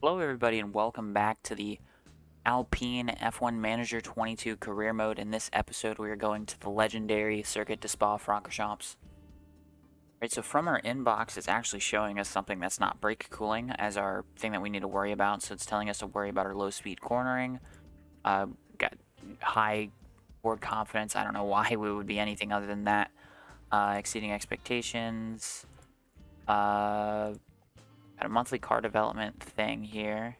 Hello, everybody, and welcome back to the Alpine F1 Manager 22 career mode. In this episode, we are going to the legendary Circuit de Spa-Francorchamps. Right, so from our inbox, it's actually showing us something that's not brake cooling as our thing that we need to worry about. So it's telling us to worry about our low-speed cornering, got high board confidence. I don't know why we would be anything other than that. Exceeding expectations. Got a monthly car development thing here,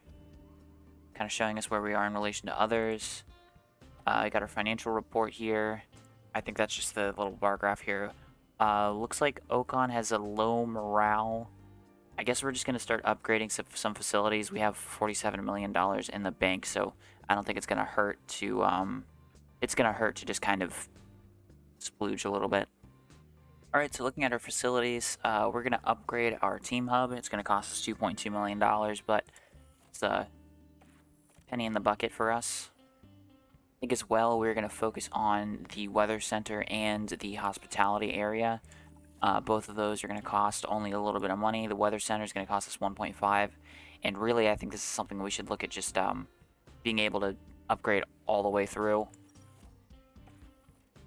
kind of showing us where we are in relation to others. I got our financial report here. I think that's just the little bar graph here. Looks like Ocon has a low morale. I guess we're just going to start upgrading some facilities. We have $47 million in the bank, so I don't think it's going to hurt to just kind of splooge a little bit. All right, so looking at our facilities, we're going to upgrade our team hub. It's going to cost us $2.2 million, but it's a penny in the bucket for us. I think as well, we're going to focus on the weather center and the hospitality area. Both of those are going to cost only a little bit of money. The weather center is going to cost us 1.5, and really, I think this is something we should look at just being able to upgrade all the way through.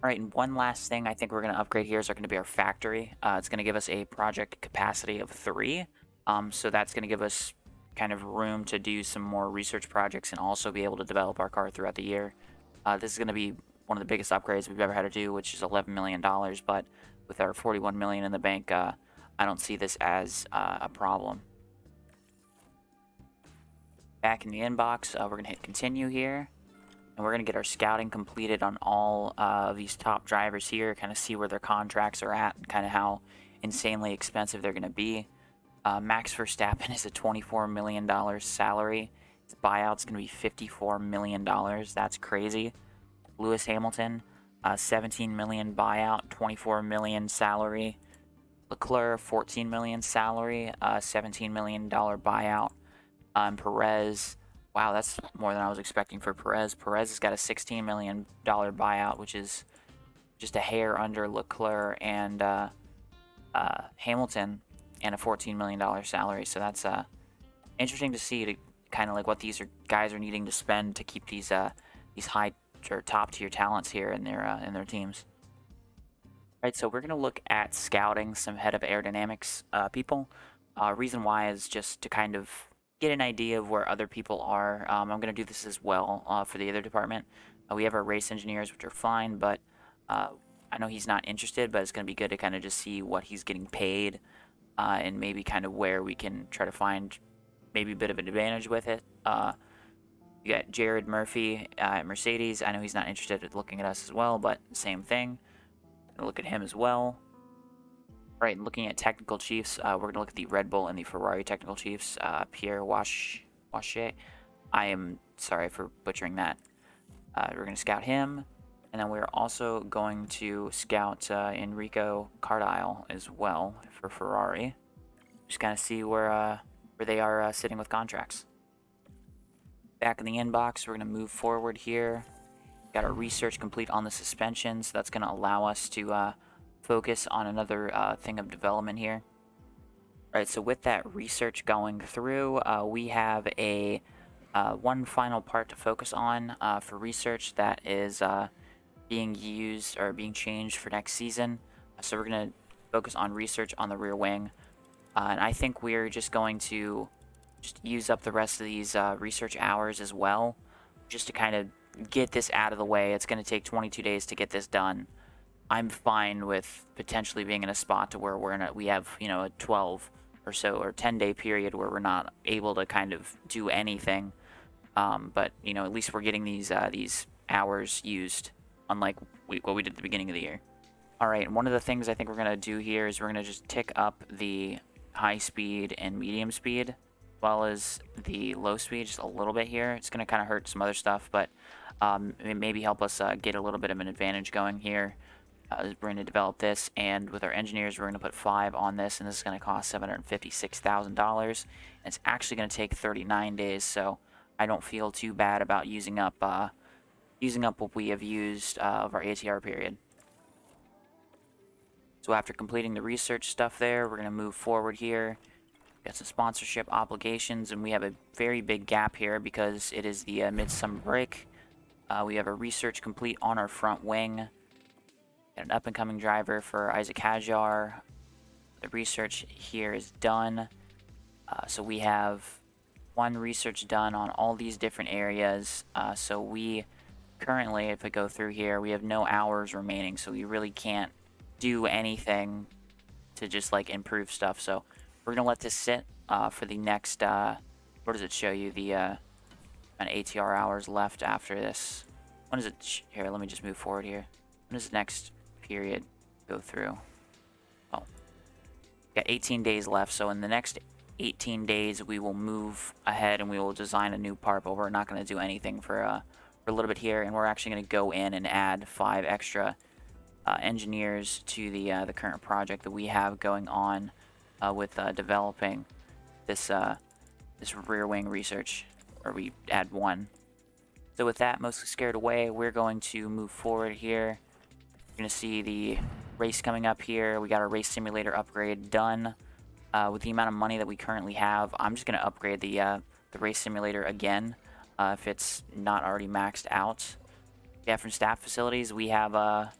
All right, and one last thing I think we're going to upgrade here is going to be our factory. It's going to give us a project capacity of 3. So that's going to give us kind of room to do some more research projects and also be able to develop our car throughout the year. This is going to be one of the biggest upgrades we've ever had to do, which is $11 million. But with our $41 million in the bank, I don't see this as a problem. Back in the inbox, we're going to hit continue here. And we're going to get our scouting completed on all of these top drivers here, kind of see where their contracts are at and kind of how insanely expensive they're going to be. Max Verstappen is a $24 million salary. His buyout's going to be $54 million. That's crazy. Lewis Hamilton, $17 million buyout, $24 million salary. Leclerc, $14 million salary, $17 million buyout. Perez, wow, that's more than I was expecting for Perez. Perez has got a $16 million buyout, which is just a hair under Leclerc and Hamilton, and a $14 million salary. So that's interesting to see, to kind of like what these guys are needing to spend to keep these high or top tier talents here in their teams. All right, so we're gonna look at scouting some head of aerodynamics people. Reason why is just to kind of get an idea of where other people are. I'm going to do this as well for the other department. We have our race engineers, which are fine, but I know he's not interested, but it's going to be good to kind of just see what he's getting paid and maybe kind of where we can try to find maybe a bit of an advantage with it. You got Jared Murphy at Mercedes. I know he's not interested in looking at us as well, but same thing. Look at him as well. Right, looking at technical chiefs, we're going to look at the Red Bull and the Ferrari technical chiefs. Pierre Wache. I am sorry for butchering that. We're going to scout him. And then we're also going to scout Enrico Cardile as well for Ferrari. Just kind of see where they are sitting with contracts. Back in the inbox, we're going to move forward here. Got our research complete on the suspension, so that's going to allow us to focus on another thing of development here. All right, so with that research going through, we have a one final part to focus on for research that is being used or being changed for next season. So we're going to focus on research on the rear wing. And I think we're just going to just use up the rest of these research hours as well, just to kind of get this out of the way. It's going to take 22 days to get this done. I'm fine with potentially being in a spot to where we have, a 12 or so or 10-day period where we're not able to kind of do anything. But at least we're getting these hours used, unlike what we did at the beginning of the year. All right, and one of the things I think we're gonna do here is we're gonna just tick up the high speed and medium speed, as well as the low speed just a little bit here. It's gonna kind of hurt some other stuff, but it maybe help us get a little bit of an advantage going here. We're going to develop this, and with our engineers, we're going to put 5 on this, and this is going to cost $756,000. It's actually going to take 39 days, so I don't feel too bad about using up what we have used of our ATR period. So after completing the research stuff there, we're going to move forward here. Got some sponsorship obligations, and we have a very big gap here because it is the midsummer break. We have a research complete on our front wing. Got an up-and-coming driver for Isaac Hajar. The research here is done. So we have one research done on all these different areas. So we currently, if I go through here, we have no hours remaining. So we really can't do anything to just like improve stuff. So we're going to let this sit for the next, what does it show you? The an ATR hours left after this. When does it, here, let me just move forward here. When does the next period go through? Oh, got 18 days left. So in the next 18 days, we will move ahead and we will design a new part, but we're not going to do anything for a little bit here. And we're actually going to go in and add 5 extra engineers to the current project that we have going on with developing this this rear wing research, or we add 1. So with that mostly scared away, we're going to move forward here. You're going to see the race coming up here. We got our race simulator upgrade done. With the amount of money that we currently have, I'm just going to upgrade the race simulator again if it's not already maxed out. Yeah, from staff facilities, we have our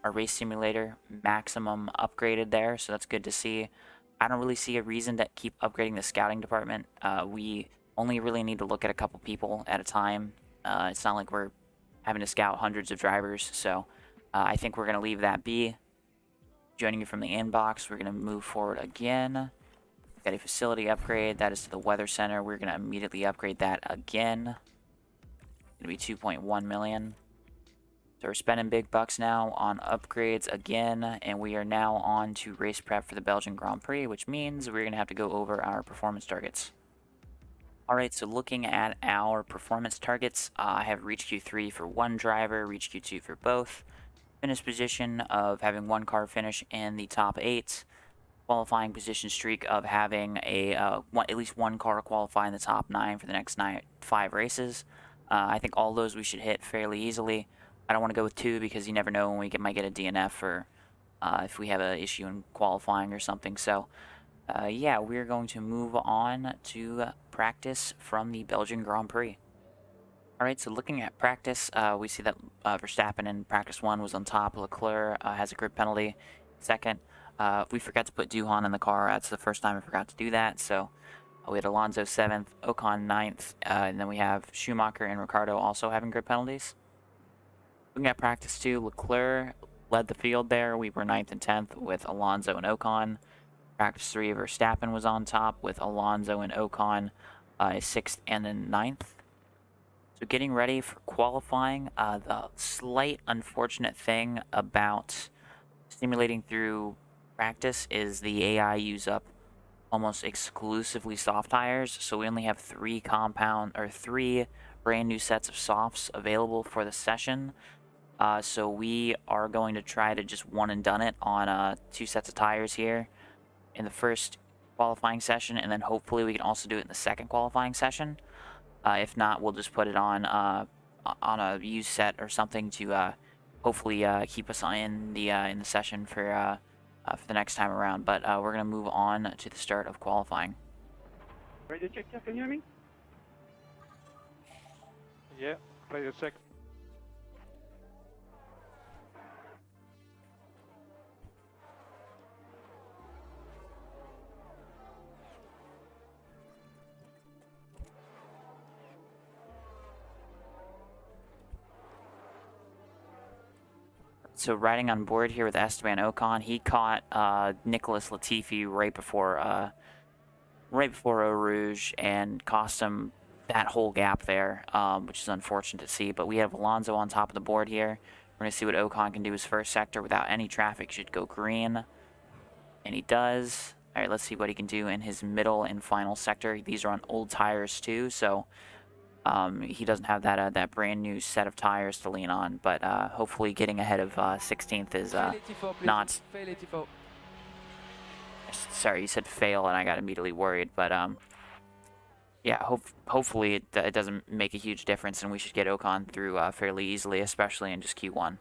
race simulator maximum upgraded there, so that's good to see. I don't really see a reason to keep upgrading the scouting department. We only really need to look at a couple people at a time. It's not like we're having to scout hundreds of drivers, so I think we're going to leave that be. Joining you from the inbox, we're going to move forward again. Got a facility upgrade. That is to the weather center. We're going to immediately upgrade that again. Going to be 2.1 million. So we're spending big bucks now on upgrades again, and we are now on to race prep for the Belgian Grand Prix, which means we're going to have to go over our performance targets. Alright, so looking at our performance targets, I have reached Q3 for 1 driver, reached Q2 for both. Finish position of having 1 car finish in the top 8. Qualifying position streak of having at least 1 car qualify in the top 9 for the next 5 races. I think all those we should hit fairly easily. I don't want to go with 2 because you never know when we might get a DNF or if we have an issue in qualifying or something. So yeah, we're going to move on to practice from the Belgian Grand Prix. Alright, so looking at practice, we see that Verstappen in practice 1 was on top. Leclerc has a grid penalty. Second, we forgot to put Duhan in the car. That's the first time I forgot to do that. So we had Alonso 7th, Ocon 9th, and then we have Schumacher and Ricciardo also having grid penalties. Looking at practice 2, Leclerc led the field there. We were 9th and 10th with Alonso and Ocon. Practice 3, Verstappen was on top with Alonso and Ocon 6th and then 9th. So getting ready for qualifying, the slight unfortunate thing about simulating through practice is the AI use up almost exclusively soft tires, so we only have 3 brand new sets of softs available for the session. So we are going to try to just one and done it on 2 sets of tires here in the first qualifying session, and then hopefully we can also do it in the second qualifying session. If not, we'll just put it on a used set or something to hopefully keep us in the session for the next time around. But we're gonna move on to the start of qualifying. Ready to check, yeah, can you hear me? Yeah, ready to check. So riding on board here with Esteban Ocon, he caught Nicholas Latifi right before Eau Rouge and cost him that whole gap there, which is unfortunate to see. But we have Alonso on top of the board here. We're going to see what Ocon can do his first sector without any traffic. Should go green, and he does. All right, let's see what he can do in his middle and final sector. These are on old tires too, so he doesn't have that brand new set of tires to lean on. But hopefully getting ahead of 16th is not... Sorry, you said fail, and I got immediately worried. But yeah, hopefully it doesn't make a huge difference, and we should get Ocon through fairly easily, especially in just Q1.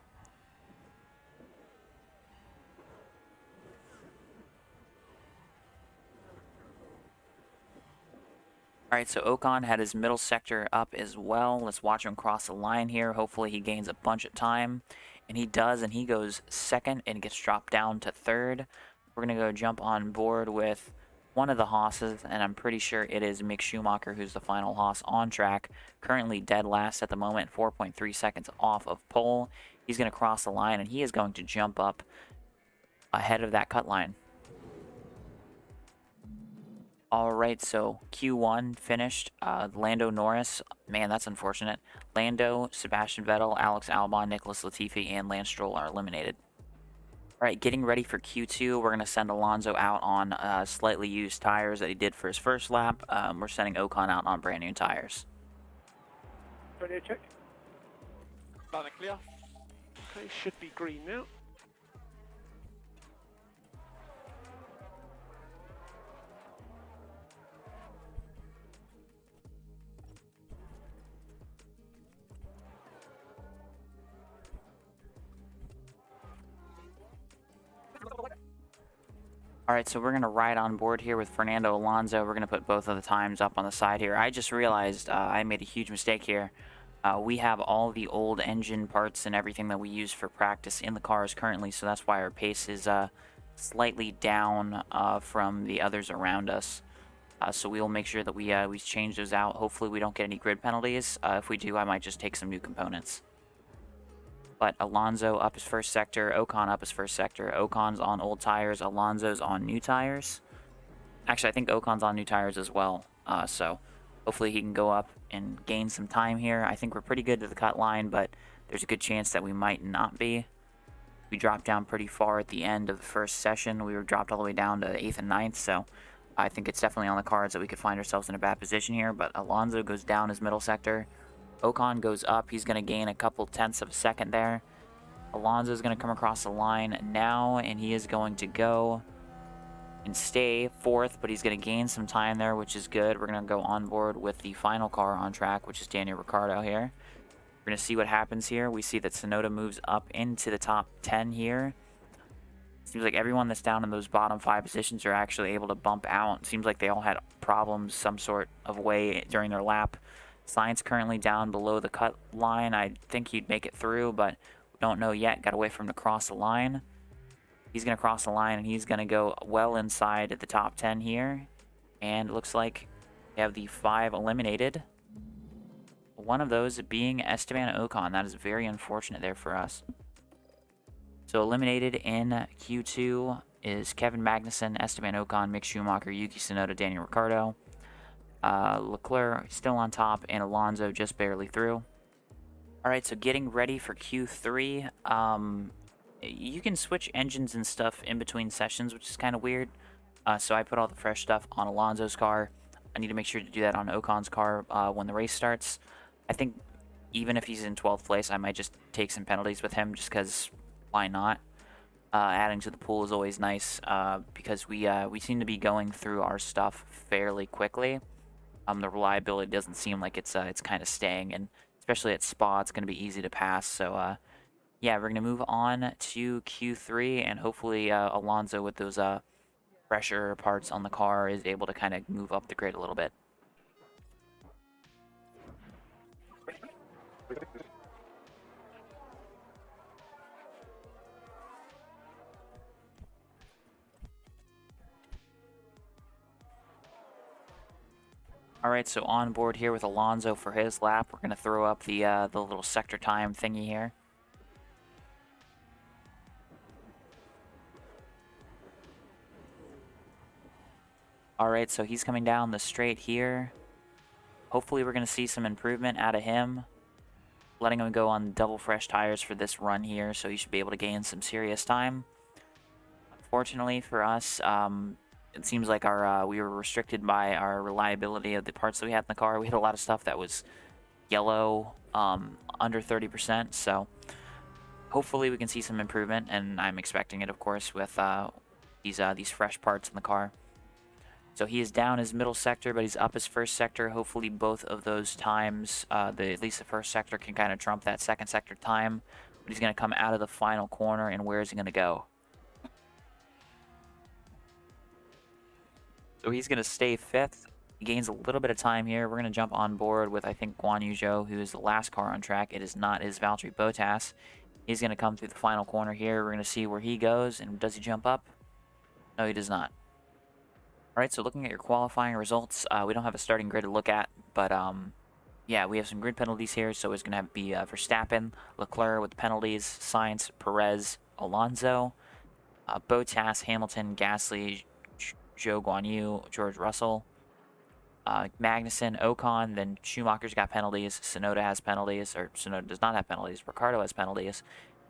All right, so Ocon had his middle sector up as well. Let's watch him cross the line here. Hopefully he gains a bunch of time. And he does, and he goes second and gets dropped down to third. We're going to go jump on board with one of the Hosses, and I'm pretty sure it is Mick Schumacher, who's the final Hoss on track. Currently dead last at the moment, 4.3 seconds off of pole. He's going to cross the line, and he is going to jump up ahead of that cut line. All right, so Q1 finished. Lando Norris, man, that's unfortunate. Lando, Sebastian Vettel, Alex Albon, Nicholas Latifi, and Lance Stroll are eliminated. All right, getting ready for Q2, we're going to send Alonso out on slightly used tires that he did for his first lap. We're sending Ocon out on brand new tires. Radio check. Loud and clear. Okay, should be green now. All right, so we're going to ride on board here with Fernando Alonso. We're going to put both of the times up on the side here. I just realized I made a huge mistake here. We have all the old engine parts and everything that we use for practice in the cars currently, so that's why our pace is slightly down from the others around us. So we'll make sure that we change those out. Hopefully we don't get any grid penalties. If we do, I might just take some new components. But Alonso up his first sector, Ocon up his first sector. Ocon's on old tires, Alonso's on new tires. Actually, I think Ocon's on new tires as well. So hopefully he can go up and gain some time here. I think we're pretty good to the cut line, but there's a good chance that we might not be. We dropped down pretty far at the end of the first session. We were dropped all the way down to 8th and 9th, so I think it's definitely on the cards that we could find ourselves in a bad position here. But Alonso goes down his middle sector. Ocon goes up. He's going to gain a couple tenths of a second there. Alonso is going to come across the line now, and he is going to go and stay fourth, but he's going to gain some time there, which is good. We're going to go on board with the final car on track, which is Daniel Ricciardo here. We're going to see what happens here. We see that Tsunoda moves up into the top 10 here. Seems like everyone that's down in those bottom 5 positions are actually able to bump out. Seems like they all had problems some sort of way during their lap. Sainz currently down below the cut line. I think he'd make it through, but we don't know yet. Got to wait for him to cross the line. He's going to cross the line, and he's going to go well inside the top 10 here. And it looks like we have the 5 eliminated. One of those being Esteban Ocon. That is very unfortunate there for us. So eliminated in Q2 is Kevin Magnussen, Esteban Ocon, Mick Schumacher, Yuki Tsunoda, Daniel Ricciardo. Leclerc still on top, and Alonso just barely through. Alright, so getting ready for Q3. You can switch engines and stuff in between sessions, which is kind of weird. So I put all the fresh stuff on Alonso's car. I need to make sure to do that on Ocon's car when the race starts. I think even if he's in 12th place, I might just take some penalties with him, just because why not? Adding to the pool is always nice because we seem to be going through our stuff fairly quickly. The reliability doesn't seem like it's kind of staying, and especially at Spa, it's going to be easy to pass. So yeah, we're going to move on to Q3, and hopefully Alonso with those fresher parts on the car is able to kind of move up the grid a little bit. Alright, so on board here with Alonso for his lap. We're going to throw up the little sector time thingy here. Alright, so he's coming down the straight here. Hopefully we're going to see some improvement out of him. Letting him go on double fresh tires for this run here, so he should be able to gain some serious time. Unfortunately for us, it seems like we were restricted by our reliability of the parts that we had in the car. We had a lot of stuff that was yellow, under 30%, so hopefully we can see some improvement, and I'm expecting it, of course, with these fresh parts in the car. So he is down his middle sector, but he's up his first sector. Hopefully both of those times, at least the first sector can kind of trump that second sector time. But he's going to come out of the final corner, and where is he going to go? So he's going to stay 5th. He gains a little bit of time here. We're going to jump on board with, I think, Guan Yu Zhou, who is the last car on track. It is not his Valtteri Bottas. He's going to come through the final corner here. We're going to see where he goes. And does he jump up? No, he does not. All right, so looking at your qualifying results, we don't have a starting grid to look at, but yeah, we have some grid penalties here. So it's going to be Verstappen, Leclerc with penalties, Sainz, Perez, Alonso, Bottas, Hamilton, Gasly, Zhou Guanyu, George Russell, Magnussen, Ocon, then Schumacher's got penalties, Tsunoda has penalties, or Tsunoda does not have penalties, Ricciardo has penalties.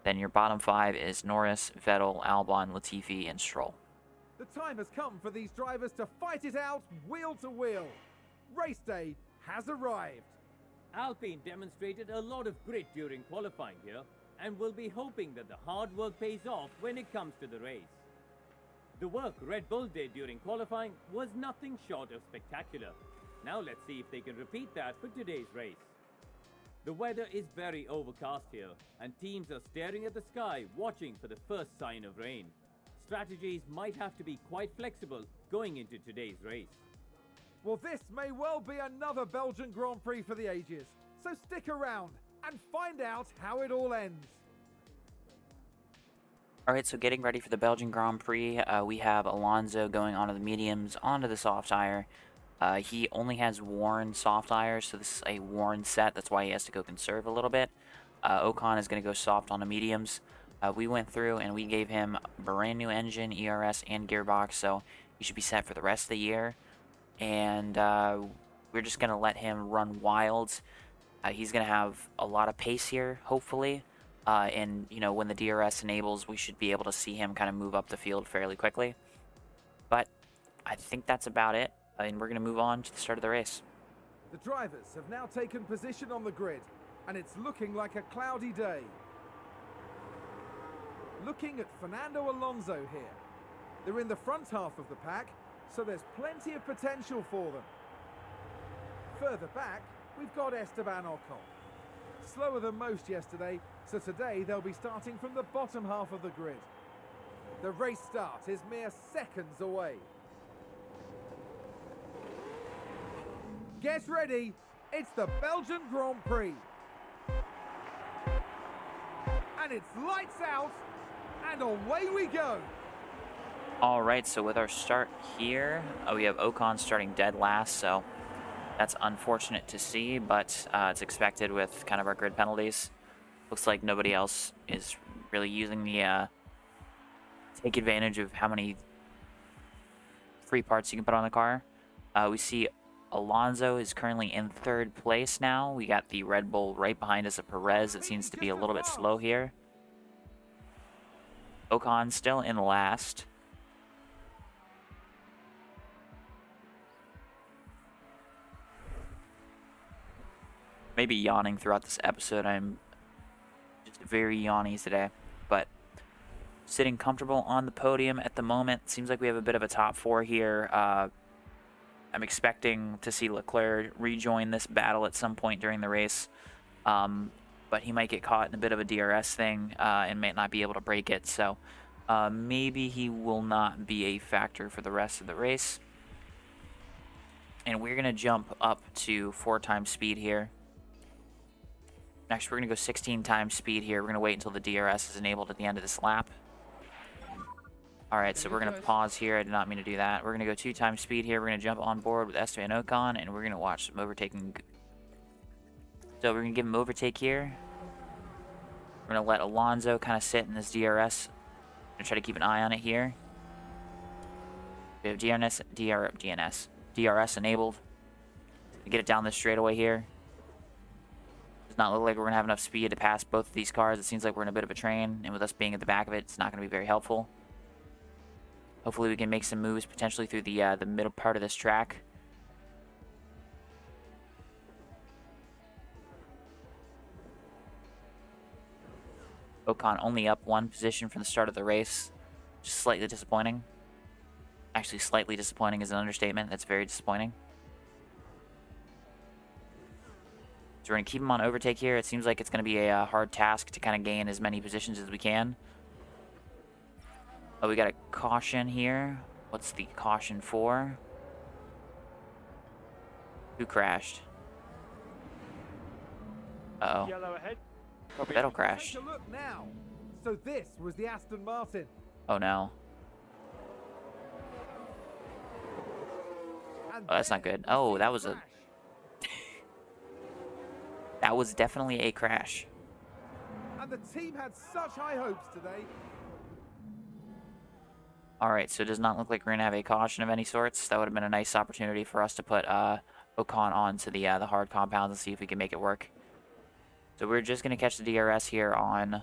Then your bottom 5 is Norris, Vettel, Albon, Latifi, and Stroll. The time has come for these drivers to fight it out wheel to wheel. Race day has arrived. Alpine demonstrated a lot of grit during qualifying here, and will be hoping that the hard work pays off when it comes to the race. The work Red Bull did during qualifying was nothing short of spectacular. Now let's see if they can repeat that for today's race. The weather is very overcast here, and teams are staring at the sky watching for the first sign of rain. Strategies might have to be quite flexible going into today's race. Well, this may well be another Belgian Grand Prix for the ages, so stick around and find out how it all ends. All right, so getting ready for the Belgian Grand Prix, we have Alonso going onto the mediums, onto the soft tire. He only has worn soft tires, so this is a worn set. That's why he has to go conserve a little bit. Ocon is going to go soft on the mediums. We went through and we gave him a brand new engine, ERS, and gearbox, so he should be set for the rest of the year. And we're just going to let him run wild. He's going to have a lot of pace here, hopefully. And, you know, when the DRS enables, we should be able to see him kind of move up the field fairly quickly. But I think that's about it. And we're going to move on to the start of the race. The drivers have now taken position on the grid, and it's looking like a cloudy day. Looking at Fernando Alonso here. They're in the front half of the pack, so there's plenty of potential for them. Further back, we've got Esteban Ocon. Slower than most yesterday, so today they'll be starting from the bottom half of the grid. The race start is mere seconds away. Get ready, it's the Belgian Grand Prix. And it's lights out, and away we go. All right, so with our start here, we have Ocon starting dead last, so that's unfortunate to see, but it's expected with kind of our grid penalties. Looks like nobody else is really using the take advantage of how many free parts you can put on the car. We see Alonso is currently in 3rd place now. We got the Red Bull right behind us at Perez. It seems to be a little bit slow here. Ocon still in last. Maybe yawning throughout this episode. I'm just very yawny today, but sitting comfortable on the podium at the moment. Seems like we have a bit of a top 4 here. I'm expecting to see Leclerc rejoin this battle at some point during the race, but he might get caught in a bit of a DRS thing and might not be able to break it, so maybe he will not be a factor for the rest of the race. And we're going to jump up to 4 times speed here. Next, we're going to go 16 times speed here. We're going to wait until the DRS is enabled at the end of this lap. Alright, so we're going to pause here. I did not mean to do that. We're going to go 2 times speed here. We're going to jump on board with Esteban Ocon, and we're going to watch some overtaking. So we're going to give him overtake here. We're going to let Alonso kind of sit in this DRS. I'm going to try to keep an eye on it here. We have DRS enabled. Get it down this straightaway here. Does not look like we're going to have enough speed to pass both of these cars. It seems like we're in a bit of a train, and with us being at the back of it, it's not going to be very helpful. Hopefully we can make some moves potentially through the middle part of this track. Ocon only up 1 position from the start of the race. Just slightly disappointing. Actually, slightly disappointing is an understatement. That's very disappointing. So we're going to keep him on overtake here. It seems like it's going to be a hard task to kind of gain as many positions as we can. Oh, we got a caution here. What's the caution for? Who crashed? Uh-oh. Yellow ahead. Copy. Vettel crashed. Take a look now. So this was the Aston Martin. Oh no. And Oh, that's not then good. we Oh, see that the was a... crash. That was definitely a crash. And the team had such high hopes today. Alright, so it does not look like we're going to have a caution of any sorts. That would have been a nice opportunity for us to put Ocon onto the hard compounds and see if we can make it work. So we're just going to catch the DRS here on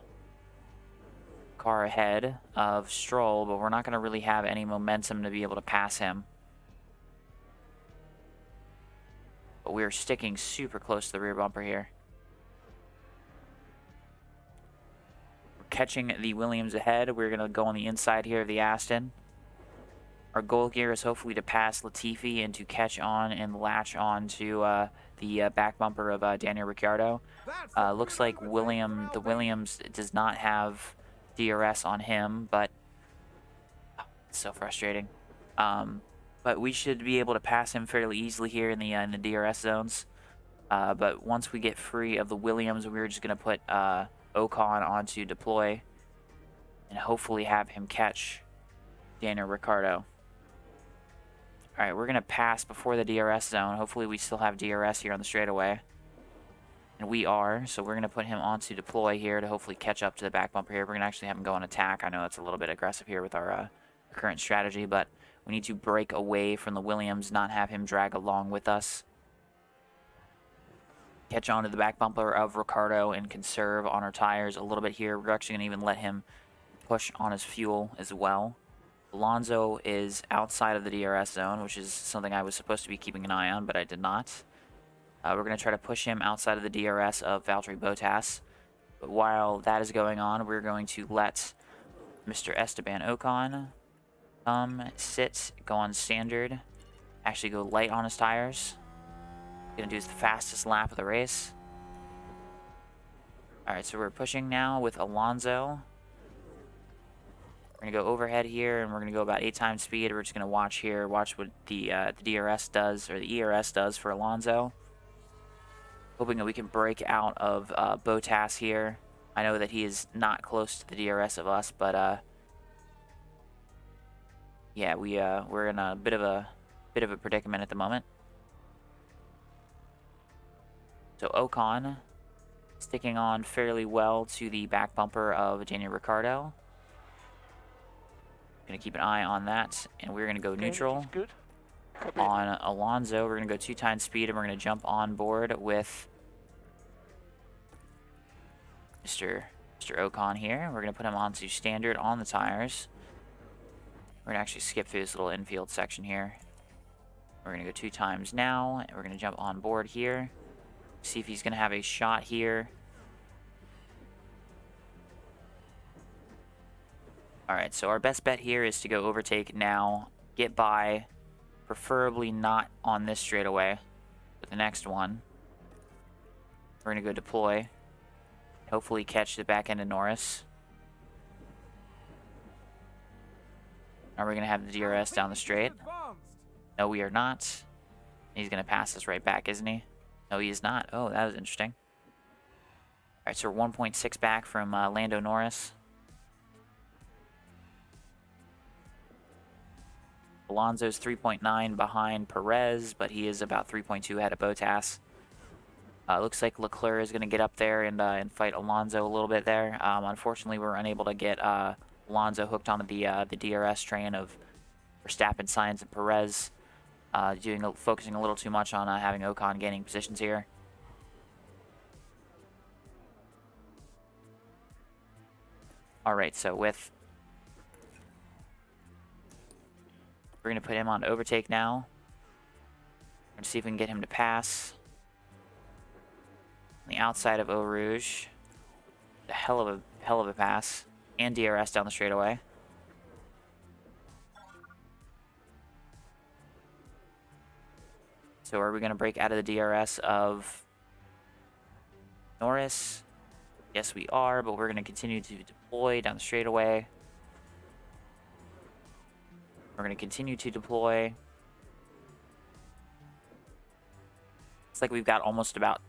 car ahead of Stroll, but we're not going to really have any momentum to be able to pass him. But we're sticking super close to the rear bumper here. We're catching the Williams ahead. We're going to go on the inside here of the Aston. Our goal here is hopefully to pass Latifi and to catch on and latch on to the back bumper of Daniel Ricciardo. That's a Looks good like overtake William, from the Alpine. Williams does not have DRS on him, but it's so frustrating. But we should be able to pass him fairly easily here in the DRS zones. But once we get free of the Williams, we're just going to put Ocon onto deploy and hopefully have him catch Daniel Ricciardo. All right, we're going to pass before the DRS zone. Hopefully we still have DRS here on the straightaway. And we are, so we're going to put him onto deploy here to hopefully catch up to the back bumper here. We're going to actually have him go on attack. I know that's a little bit aggressive here with our current strategy, but we need to break away from the Williams, not have him drag along with us. Catch onto the back bumper of Ricciardo and conserve on our tires a little bit here. We're actually going to even let him push on his fuel as well. Alonso is outside of the DRS zone, which is something I was supposed to be keeping an eye on, but I did not. We're going to try to push him outside of the DRS of Valtteri Bottas. But while that is going on, we're going to let Mr. Esteban Ocon sit, go on standard, actually go light on his tires. Going to do his fastest lap of the race. Alright, so we're pushing now with Alonso. We're going to go overhead here, and we're going to go about 8 times speed. We're just going to watch here, watch what the DRS does, or the ERS does for Alonso. Hoping that we can break out of Bottas here. I know that he is not close to the DRS of us, but yeah, we're in a bit of a predicament at the moment. So Ocon sticking on fairly well to the back bumper of Daniel Ricciardo. Going to keep an eye on that, and we're going to go neutral. Good. Copy. On Alonso, we're going to go 2 times speed, and we're going to jump on board with Mr. Ocon here. We're going to put him onto standard on the tires. We're going to actually skip through this little infield section here. We're going to go 2 times now, and we're going to jump on board here. See if he's going to have a shot here. Alright, so our best bet here is to go overtake now, get by, preferably not on this straightaway, but the next one. We're going to go deploy, hopefully catch the back end of Norris. Are we going to have the DRS down the straight? No, we are not. He's going to pass us right back, isn't he? No, he is not. Oh, that was interesting. Alright, so we're 1.6 back from Lando Norris. Alonso's 3.9 behind Perez, but he is about 3.2 ahead of Bottas. Looks like Leclerc is going to get up there and fight Alonso a little bit there. Unfortunately, we were unable to get Alonso hooked onto the DRS train of Verstappen, Sainz, and Perez. Focusing a little too much on having Ocon gaining positions here. Alright, so we're going to put him on overtake now. We're going to see if we can get him to pass. On the outside of Eau Rouge. A hell of a pass. And DRS down the straightaway. So are we going to break out of the DRS of Norris? Yes, we are, but we're going to continue to deploy down the straightaway. We're going to continue to deploy. Looks like we've got almost about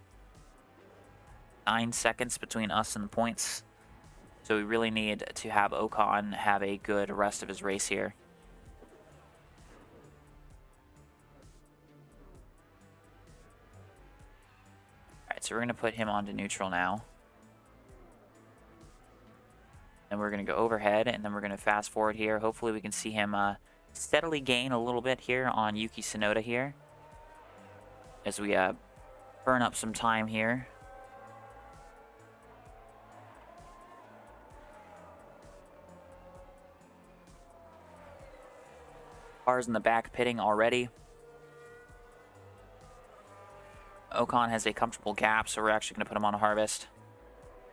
9 seconds between us and the points. So we really need to have Ocon have a good rest of his race here. Alright, so we're going to put him onto neutral now. And we're going to go overhead, and then we're going to fast forward here. Hopefully we can see him steadily gain a little bit here on Yuki Tsunoda here. As we burn up some time here. Cars in the back pitting already. Ocon has a comfortable gap, so we're actually going to put him on a harvest.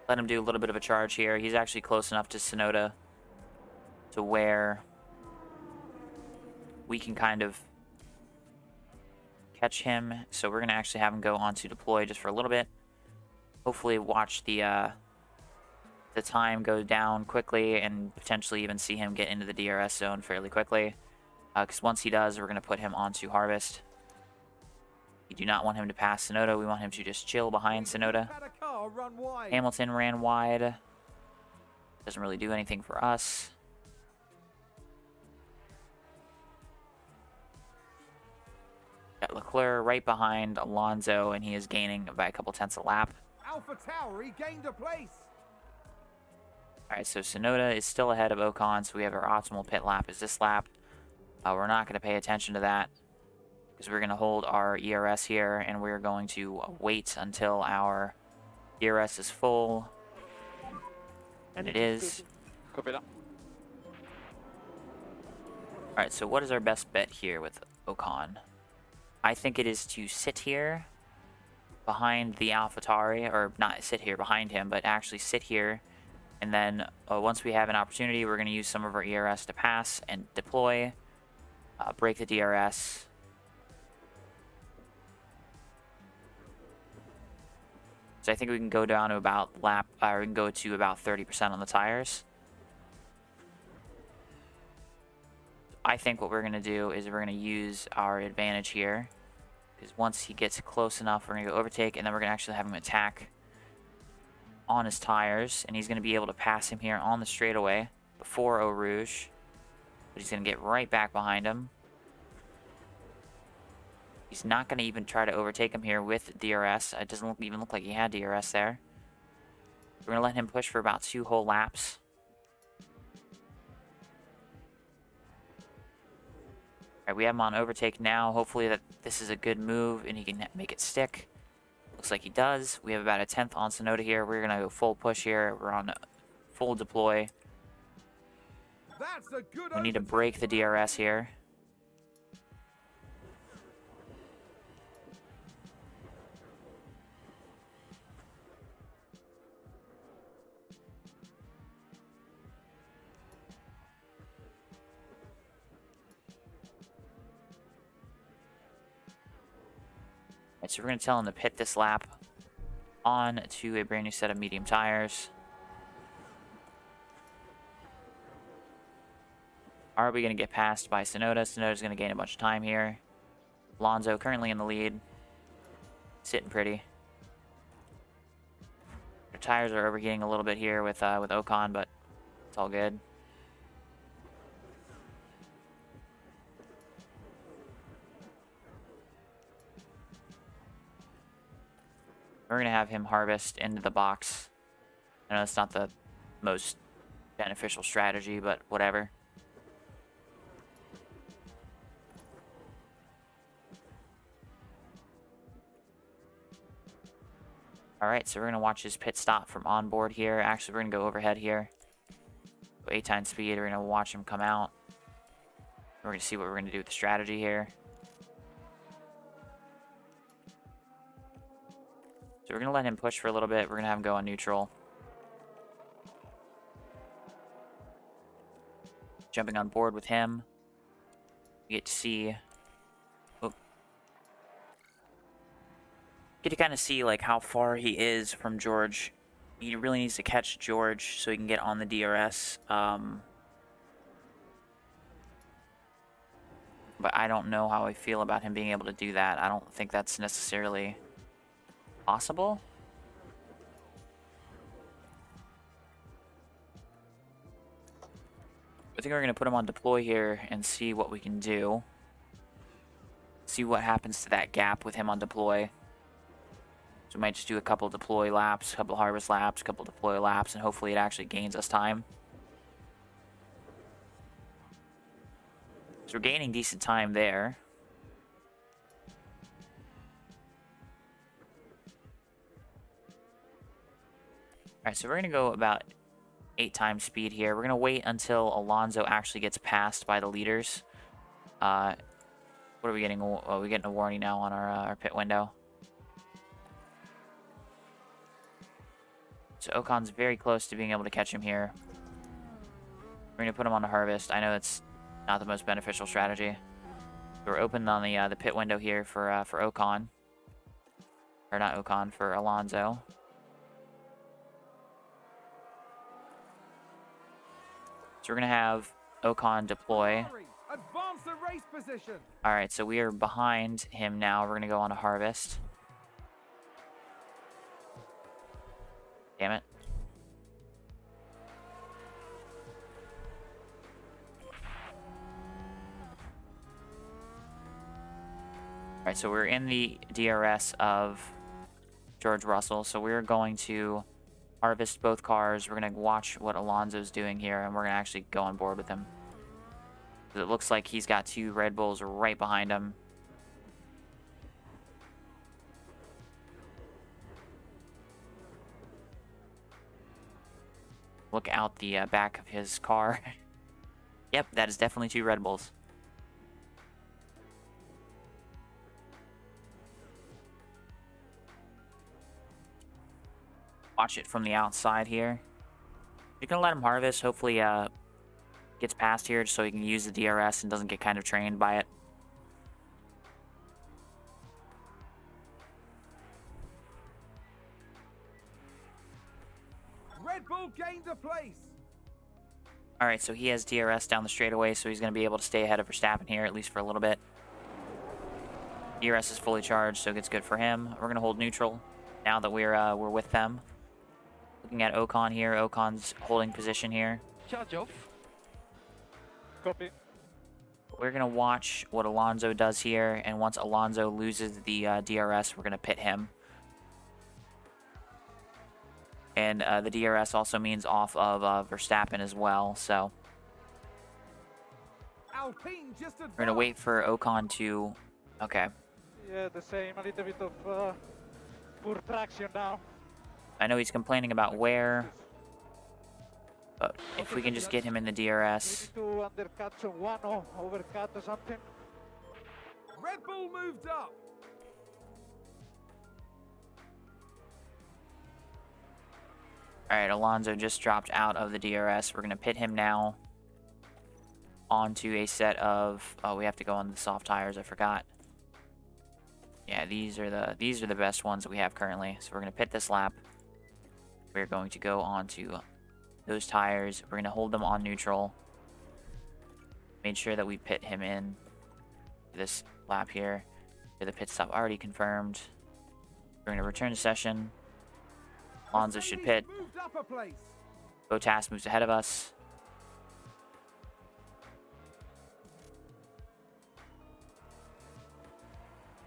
Let him do a little bit of a charge here. He's actually close enough to Tsunoda to where we can kind of catch him. So we're going to actually have him go on to deploy just for a little bit. Hopefully watch the time go down quickly and potentially even see him get into the DRS zone fairly quickly. Because once he does, we're going to put him onto harvest. We do not want him to pass Tsunoda. We want him to just chill behind Tsunoda. Had a car run wide. Hamilton ran wide. Doesn't really do anything for us. Got Leclerc right behind Alonso, and he is gaining by a couple tenths a lap. Alpha Tower regained a place. Alright, so Tsunoda is still ahead of Ocon, so we have our optimal pit lap is this lap. We're not going to pay attention to that because we're going to hold our ERS here, and we're going to wait until our ERS is full. And it is. Copy that. Alright, so what is our best bet here with Ocon? I think it is to sit here behind the AlphaTauri, or not sit here behind him, but actually sit here. And then once we have an opportunity, we're going to use some of our ERS to pass and deploy. Break the DRS. So I think we can go down to about we can go to about 30% on the tires. I think what we're going to do is we're going to use our advantage here. Because once he gets close enough, we're going to go overtake, and then we're going to actually have him attack on his tires. And he's going to be able to pass him here on the straightaway before Eau Rouge. But he's going to get right back behind him. He's not going to even try to overtake him here with DRS. It doesn't even look like he had DRS there. We're going to let him push for about 2 whole laps. Alright, we have him on overtake now. Hopefully that this is a good move and he can make it stick. Looks like he does. We have about a 10th on Tsunoda here. We're going to go full push here. We're on full deploy. That's a good We need to break the DRS here. Alright, so we're going to tell him to pit this lap on to a brand new set of medium tires. Are we going to get passed by Tsunoda? Tsunoda's going to gain a bunch of time here. Alonso currently in the lead. Sitting pretty. Our tires are overheating a little bit here with Ocon, but it's all good. We're going to have him harvest into the box. I know it's not the most beneficial strategy, but whatever. Alright, so we're going to watch his pit stop from onboard here. Actually, we're going to go overhead here. Go 8 times speed. We're going to watch him come out. We're going to see what we're going to do with the strategy here. So we're going to let him push for a little bit. We're going to have him go on neutral. Jumping on board with him. We get to see... Get to kind of see like how far he is from George. He really needs to catch George so he can get on the DRS. But I don't know how I feel about him being able to do that. I don't think that's necessarily Possible? I think we're going to put him on deploy here and see what we can do. See what happens to that gap with him on deploy. So we might just do a couple deploy laps, a couple harvest laps, a couple deploy laps, and hopefully it actually gains us time. So we're gaining decent time there. Alright, so we're going to go about 8 times speed here. We're going to wait until Alonso actually gets passed by the leaders. What are we getting? Oh, we're getting a warning now on our pit window. So Ocon's very close to being able to catch him here. We're going to put him on the harvest. I know it's not the most beneficial strategy. We're open on the pit window here for Ocon. Or not Ocon, for Alonso. So we're going to have Ocon deploy. Advance the race position. Alright, so we are behind him now. We're going to go on a harvest. Damn it. Alright, so we're in the DRS of George Russell. So we're going to harvest both cars. We're going to watch what Alonso's doing here, and we're going to actually go on board with him. It looks like he's got 2 Red Bulls right behind him. Look out the back of his car. Yep, that is definitely 2 Red Bulls. Watch it from the outside here. You're going to let him harvest. Hopefully, gets past here just so he can use the DRS and doesn't get kind of trained by it. Red Bull gained a place. Alright, so he has DRS down the straightaway, so he's going to be able to stay ahead of Verstappen here, at least for a little bit. DRS is fully charged, so it's good for him. We're going to hold neutral now that we're with them. Looking at Ocon here. Ocon's holding position here. Charge off. Copy. We're going to watch what Alonso does here, and once Alonso loses the DRS, we're going to pit him. And the DRS also means off of Verstappen as well, so Alpine just we're going to wait for Ocon to... Okay. Yeah, the same. A little bit of poor traction now. I know he's complaining about wear, but if we can just get him in the DRS... Maybe to undercut someone or overcut or something. Red Bull moved up. Alright, Alonso just dropped out of the DRS. We're going to pit him now onto a set of... Oh, we have to go on the soft tires. I forgot. Yeah, these are the best ones that we have currently. So we're going to pit this lap. We're going to go onto those tires. We're going to hold them on neutral. Made sure that we pit him in this lap here. The pit stop already confirmed. We're going to return to session. Alonso should pit. Moved up a place. Bottas moves ahead of us.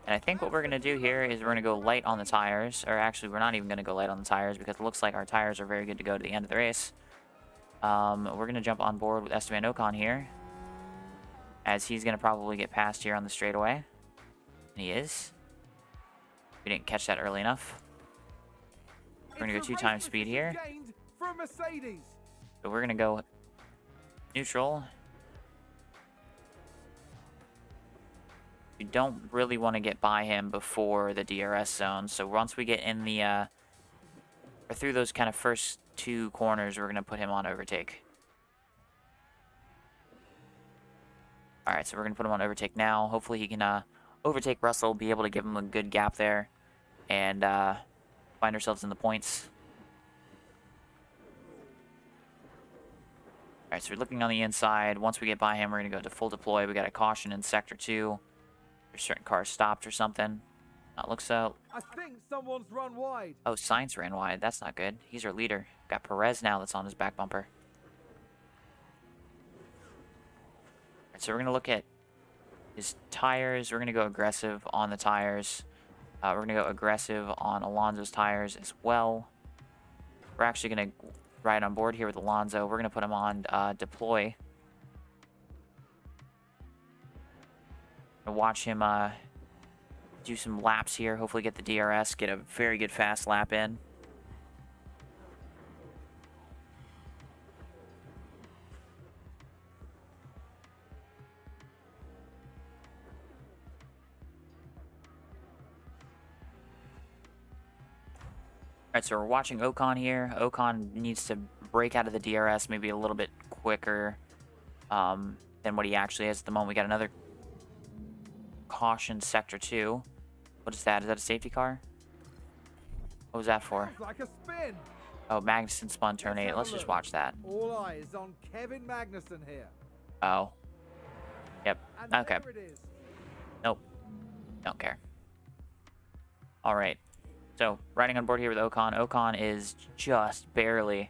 And I think what we're going to do here is we're going to go light on the tires. Or actually, we're not even going to go light on the tires because it looks like our tires are very good to go to the end of the race. We're going to jump on board with Esteban Ocon here, as he's going to probably get past here on the straightaway. And he is. We didn't catch that early enough. We're going to go 2 times speed here. For Mercedes. So we're going to go neutral. We don't really want to get by him before the DRS zone. So once we get in the, or through those kind of first 2 corners, we're going to put him on overtake. Alright, so we're going to put him on overtake now. Hopefully he can overtake Russell, be able to give him a good gap there, and find ourselves in the points. Alright, so we're looking on the inside. Once we get by him, we're going to go to full deploy. We got a caution in Sector 2. There's certain cars stopped or something. Looks I think someone's run wide. oh, Sainz ran wide. That's not good. He's our leader. Got Perez now that's on his back bumper. Alright, so we're gonna look at his tires. We're gonna go aggressive on the tires. We're gonna go aggressive on Alonso's tires as well. We're actually gonna ride on board here with Alonso. We're gonna put him on deploy. And watch him do some laps here. Hopefully get the DRS, get a very good fast lap in. Alright, so we're watching Ocon here. Ocon needs to break out of the DRS maybe a little bit quicker than what he actually is at the moment. We got another caution sector 2. What is that? Is that a safety car? What was that for? Sounds like a spin. Oh, Magnussen spun turn 8. Let's just watch that. All eyes on Kevin Magnussen here. Oh. Yep. And Okay. there it is. Nope. Don't care. Alright. So, riding on board here with Ocon. Ocon is just barely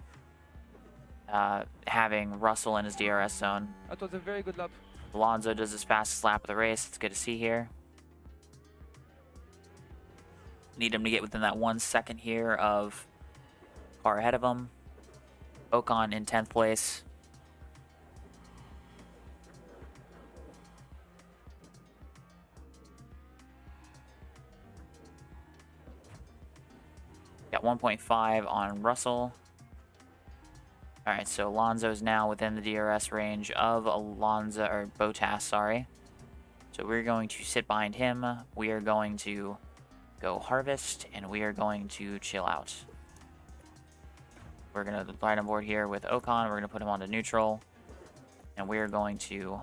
having Russell in his DRS zone. That was a very good lap. Alonso does his fastest lap of the race. It's good to see here. Need him to get within that 1 second here of car ahead of him. Ocon in 10th place. Got 1.5 on Russell. Alright, so Alonso's now within the DRS range of Alonso, or Bottas, sorry. So we're going to sit behind him. We are going to go harvest, and we are going to chill out. We're going to ride on board here with Ocon. We're going to put him onto neutral. And we are going to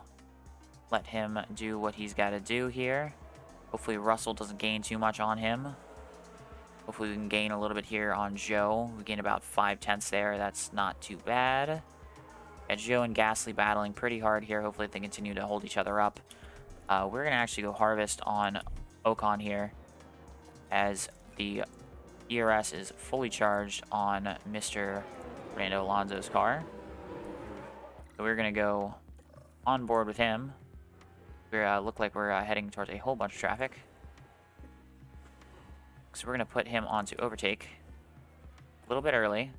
let him do what he's got to do here. Hopefully Russell doesn't gain too much on him. Hopefully we can gain a little bit here on Joe. We gain about 5/10 there. That's not too bad. Got Joe and Gasly battling pretty hard here. Hopefully they continue to hold each other up. We're going to actually go harvest on Ocon here, as the ERS is fully charged on Mr. Fernando Alonso's car. So we're going to go on board with him. We look like we're heading towards a whole bunch of traffic. So we're going to put him onto overtake a little bit early.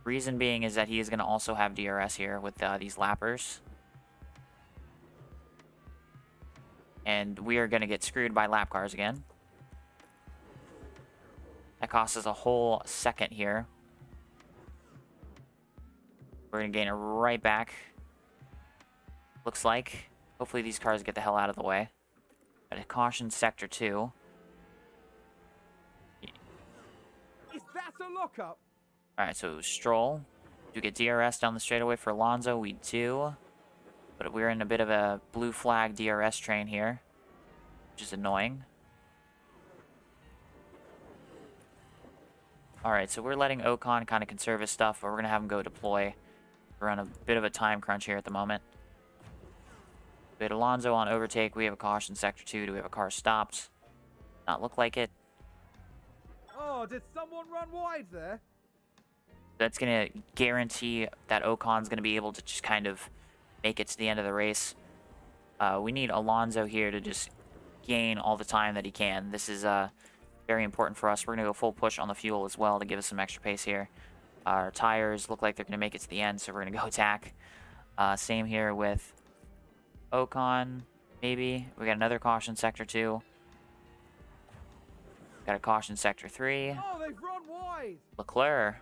Reason being is that he is going to also have DRS here with these lappers. And we are going to get screwed by lap cars again. That costs us a whole second here. We're going to gain it right back. Looks like. Hopefully these cars get the hell out of the way. Got a caution sector 2. Is that a lockup? Alright, so Stroll. Do we get DRS down the straightaway for Alonso? We do. But we're in a bit of a blue flag DRS train here, which is annoying. Alright, so we're letting Ocon kind of conserve his stuff, but we're going to have him go deploy. We're on a bit of a time crunch here at the moment. We had Alonso on overtake. We have a caution sector 2. Do we have a car stopped? Not look like it. Oh, did someone run wide there? That's going to guarantee that Ocon's going to be able to just kind of make it to the end of the race. We need Alonso here to just gain all the time that he can. This is very important for us. We're going to go full push on the fuel as well to give us some extra pace here. Our tires look like they're going to make it to the end, so we're going to go attack. Same here with Ocon, maybe. We got another caution sector 2. Got a caution sector 3. Oh, they've run wide. Leclerc.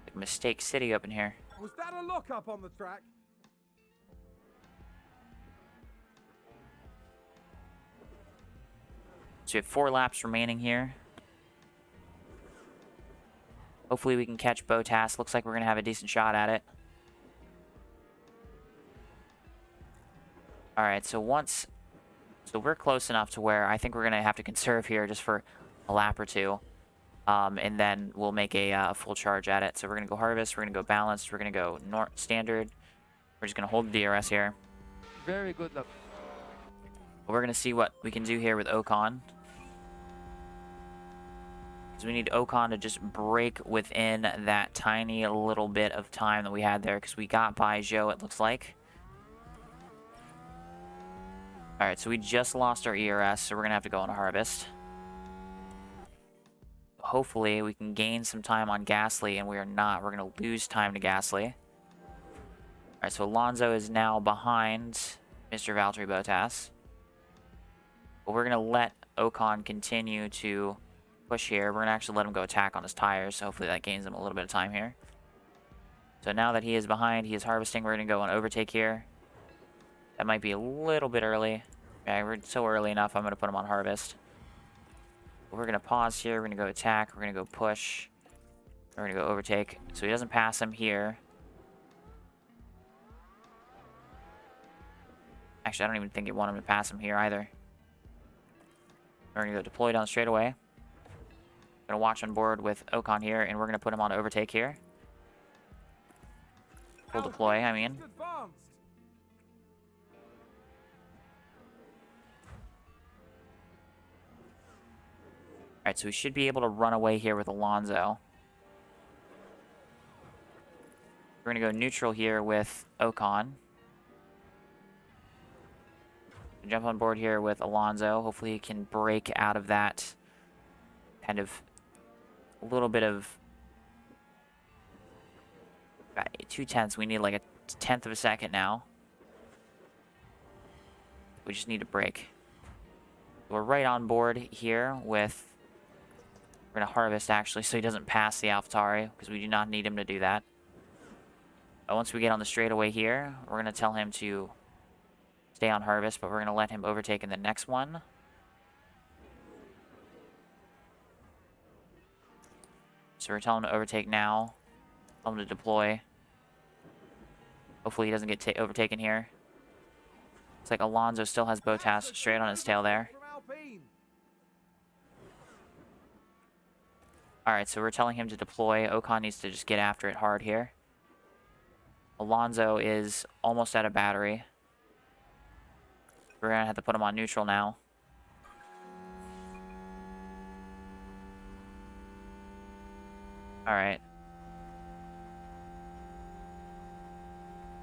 Like mistake city up in here. Was that a lockup on the track? So we have 4 laps remaining here. Hopefully we can catch Bottas. Looks like we're going to have a decent shot at it. Alright, so we're close enough to where I think we're going to have to conserve here just for a lap or two. And then we'll make a full charge at it. So we're going to go harvest, we're going to go balanced, we're going to go standard. We're just going to hold the DRS here. Very good lap. We're going to see what we can do here with Ocon. So we need Ocon to just break within that tiny little bit of time that we had there, because we got by Zhou, it looks like. Alright, so we just lost our ERS, so we're going to have to go on a harvest. Hopefully, we can gain some time on Gasly, and we are not. We're going to lose time to Gasly. Alright, so Alonso is now behind Mr. Valtteri Bottas. But we're going to let Ocon continue to push here. We're going to actually let him go attack on his tires, so hopefully that gains him a little bit of time here. So now that he is behind, he is harvesting. We're going to go on overtake here. That might be a little bit early. Yeah, we're so early enough, I'm going to put him on harvest. But we're going to pause here. We're going to go attack. We're going to go push. We're going to go overtake. So he doesn't pass him here. Actually, I don't even think you want him to pass him here either. We're going to go deploy down straightaway. Going to watch on board with Ocon here, and we're going to put him on overtake here. Full deploy, I mean. Alright, so we should be able to run away here with Alonso. We're going to go neutral here with Ocon. Jump on board here with Alonso. Hopefully he can break out of that kind of a little bit of 0.2. We need like a 1/10 of a second now. We just need to break. We're right on board here with... We're going to harvest, actually, so he doesn't pass the AlphaTauri, because we do not need him to do that. But once we get on the straightaway here, we're going to tell him to stay on harvest, but we're going to let him overtake in the next one. So we're telling him to overtake now. Tell him to deploy. Hopefully he doesn't get overtaken here. Looks like Alonso still has Bottas straight on his tail there. Alright, so we're telling him to deploy. Ocon needs to just get after it hard here. Alonso is almost out of battery. We're going to have to put him on neutral now. Alright.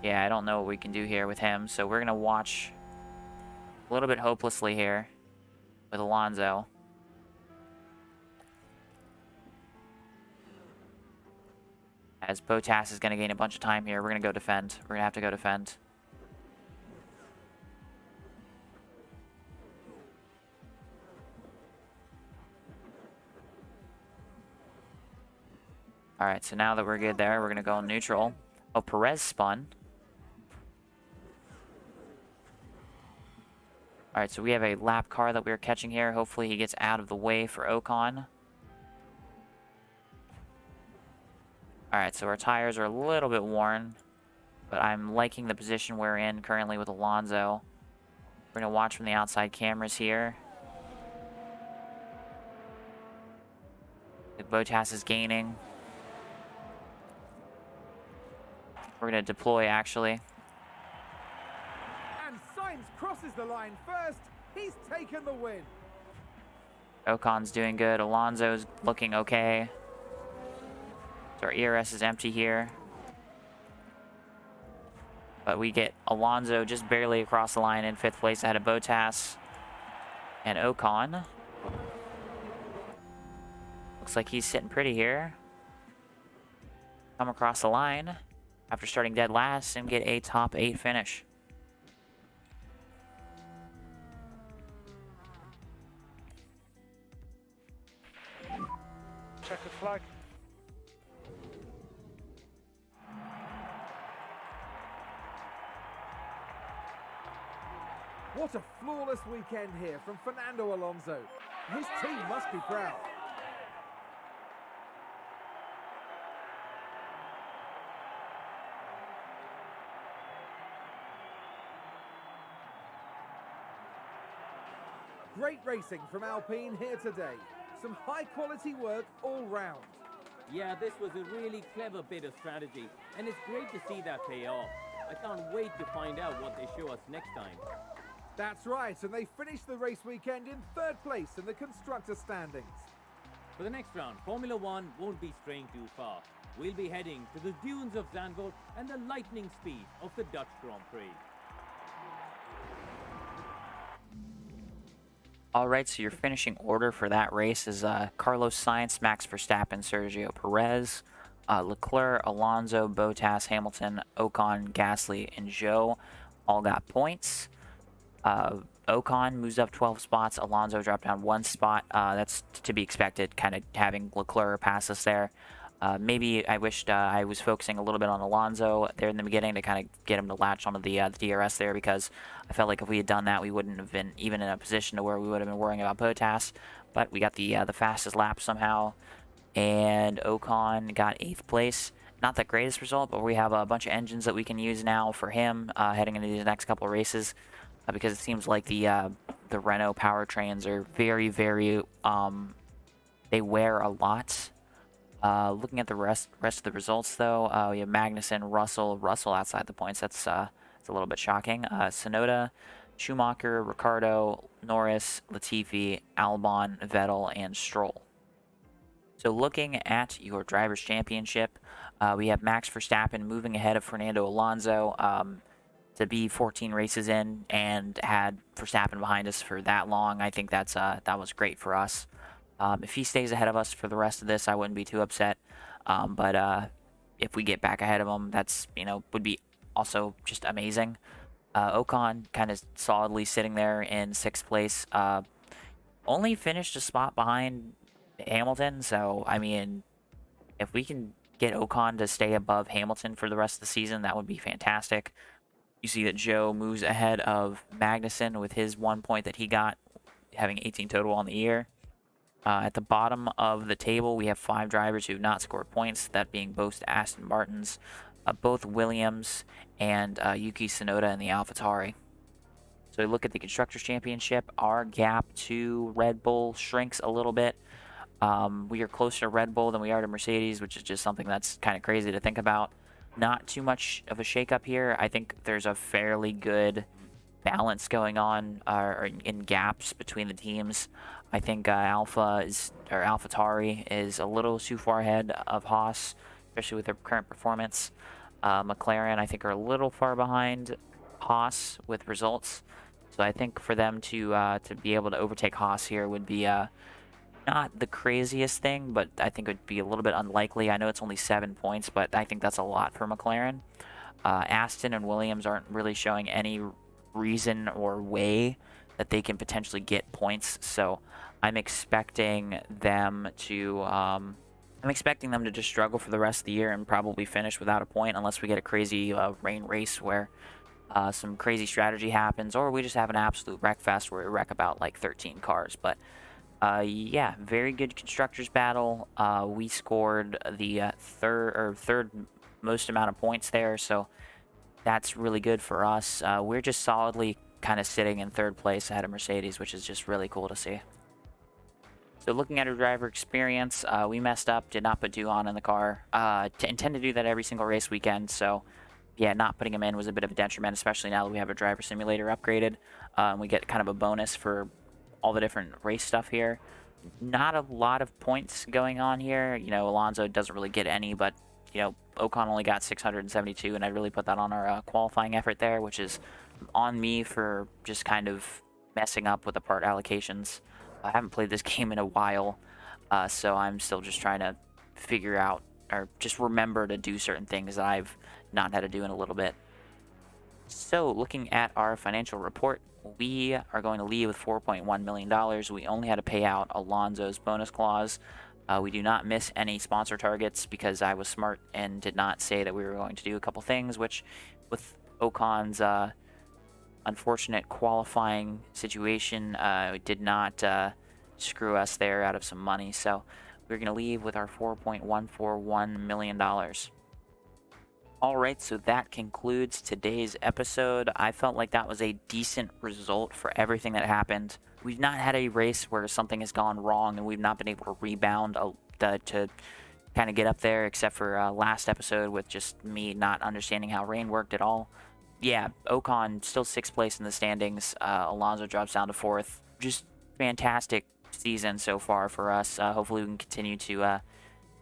Yeah, I don't know what we can do here with him, so we're going to watch a little bit hopelessly here with Alonso. As Bottas is going to gain a bunch of time here, we're going to go defend. We're going to have to go defend. Alright, so now that we're good there, we're going to go on neutral. Oh, Perez spun. Alright, so we have a lap car that we're catching here. Hopefully he gets out of the way for Ocon. Alright, so our tires are a little bit worn, but I'm liking the position we're in currently with Alonso. We're going to watch from the outside cameras here. The Bottas is gaining. We're going to deploy, actually. And Sainz crosses the line first. He's taken the win. Ocon's doing good. Alonso's looking okay. So our ERS is empty here. But we get Alonso just barely across the line in 5th place ahead of Bottas and Ocon. Looks like he's sitting pretty here. Come across the line after starting dead last and get a top 8 finish. Check the flag. What a flawless weekend here from Fernando Alonso. His team must be proud. Great racing from Alpine here today. Some high-quality work all round. Yeah, this was a really clever bit of strategy, and it's great to see that pay off. I can't wait to find out what they show us next time. That's right, and they finished the race weekend in third place in the constructor standings. For the next round, Formula One won't be straying too far. We'll be heading to the dunes of Zandvoort and the lightning speed of the Dutch Grand Prix. All right, so your finishing order for that race is Carlos Sainz, Max Verstappen, Sergio Perez, Leclerc, Alonso, Bottas, Hamilton, Ocon, Gasly, and Zhou all got points. Ocon moves up 12 spots. Alonso dropped down 1 spot. That's to be expected, kind of having Leclerc pass us there. Maybe I wished I was focusing a little bit on Alonso there in the beginning to kind of get him to latch onto the DRS there, because I felt like if we had done that, we wouldn't have been even in a position to where we would have been worrying about Bottas. But we got the fastest lap somehow, and Ocon got 8th place. Not the greatest result, but we have a bunch of engines that we can use now for him heading into these next couple of races, because it seems like the Renault powertrains are very, very they wear a lot. Looking at the rest of the results, though, we have Magnussen, Russell outside the points. It's a little bit shocking. Tsunoda, Schumacher, Ricciardo, Norris, Latifi, Albon, Vettel, and Stroll. So looking at your Drivers' Championship, we have Max Verstappen moving ahead of Fernando Alonso to be 14 races in, and had Verstappen behind us for that long. I think that was great for us. If he stays ahead of us for the rest of this, I wouldn't be too upset. But if we get back ahead of him, that's, would be also just amazing. Ocon kind of solidly sitting there in 6th place. Only finished a spot behind Hamilton. So, I mean, if we can get Ocon to stay above Hamilton for the rest of the season, that would be fantastic. You see that Joe moves ahead of Magnussen with his 1 point that he got, having 18 total on the year. At the bottom of the table, we have 5 drivers who have not scored points, that being both Aston Martins, both Williams, and Yuki Tsunoda in the AlphaTauri. So we look at the Constructors' Championship. Our gap to Red Bull shrinks a little bit. We are closer to Red Bull than we are to Mercedes, which is just something that's kind of crazy to think about. Not too much of a shakeup here. I think there's a fairly good balance going on in gaps between the teams. I think AlphaTauri is a little too far ahead of Haas, especially with their current performance. McLaren, I think, are a little far behind Haas with results. So I think for them to be able to overtake Haas here would be not the craziest thing, but I think it would be a little bit unlikely. I know it's only 7 points, but I think that's a lot for McLaren. Aston and Williams aren't really showing any reason or way that they can potentially get points, so I'm expecting them to just struggle for the rest of the year and probably finish without a point, unless we get a crazy rain race where some crazy strategy happens, or we just have an absolute wreck fest where we wreck about like 13 cars. But yeah, very good constructors battle. We scored the third most amount of points there, so that's really good for us. We're just solidly kind of sitting in 3rd place ahead of Mercedes, which is just really cool to see. So looking at our driver experience, we messed up, did not put Duhan in the car. Intend to do that every single race weekend, so yeah, not putting him in was a bit of a detriment, especially now that we have a driver simulator upgraded. We get kind of a bonus for all the different race stuff here. Not a lot of points going on here. Alonso doesn't really get any, but Ocon only got 672, and I really put that on our qualifying effort there, which is on me for just kind of messing up with the part allocations. I haven't played this game in a while, so I'm still just trying to figure out, or just remember to do certain things that I've not had to do in a little bit. So looking at our financial report, we are going to leave with $4.1 million. We only had to pay out Alonso's bonus clause. We do not miss any sponsor targets because I was smart and did not say that we were going to do a couple things, which with Ocon's unfortunate qualifying situation did not screw us there out of some money. So we're going to leave with our $4.141 million. All right, so that concludes today's episode. I felt like that was a decent result for everything that happened. We've not had a race where something has gone wrong and we've not been able to rebound to kind of get up there, except for last episode with just me not understanding how rain worked at all. yeah, Ocon still 6th place in the standings. Alonso drops down to 4th. Just fantastic season so far for us. Hopefully we can continue to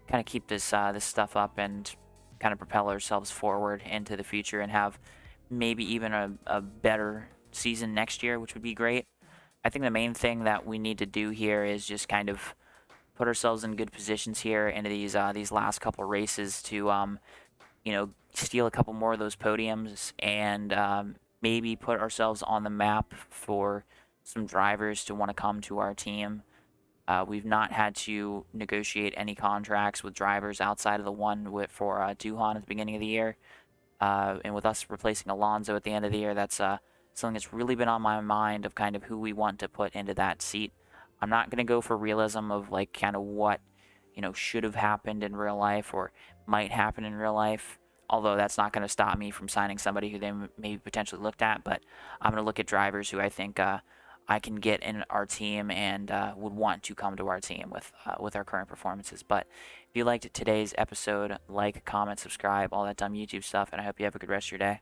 kind of keep this this stuff up and kind of propel ourselves forward into the future and have maybe even a better season next year, which would be great. I think the main thing that we need to do here is just kind of put ourselves in good positions here into these last couple races to you know, steal a couple more of those podiums and maybe put ourselves on the map for some drivers to want to come to our team. We've not had to negotiate any contracts with drivers outside of the one for Duhan at the beginning of the year. And with us replacing Alonso at the end of the year, that's something that's really been on my mind of kind of who we want to put into that seat. I'm not going to go for realism of like kind of what, you know, should have happened in real life or might happen in real life. Although that's not going to stop me from signing somebody who they maybe potentially looked at. But I'm going to look at drivers who I think I can get in our team and would want to come to our team with our current performances. But if you liked today's episode, like, comment, subscribe, all that dumb YouTube stuff, and I hope you have a good rest of your day.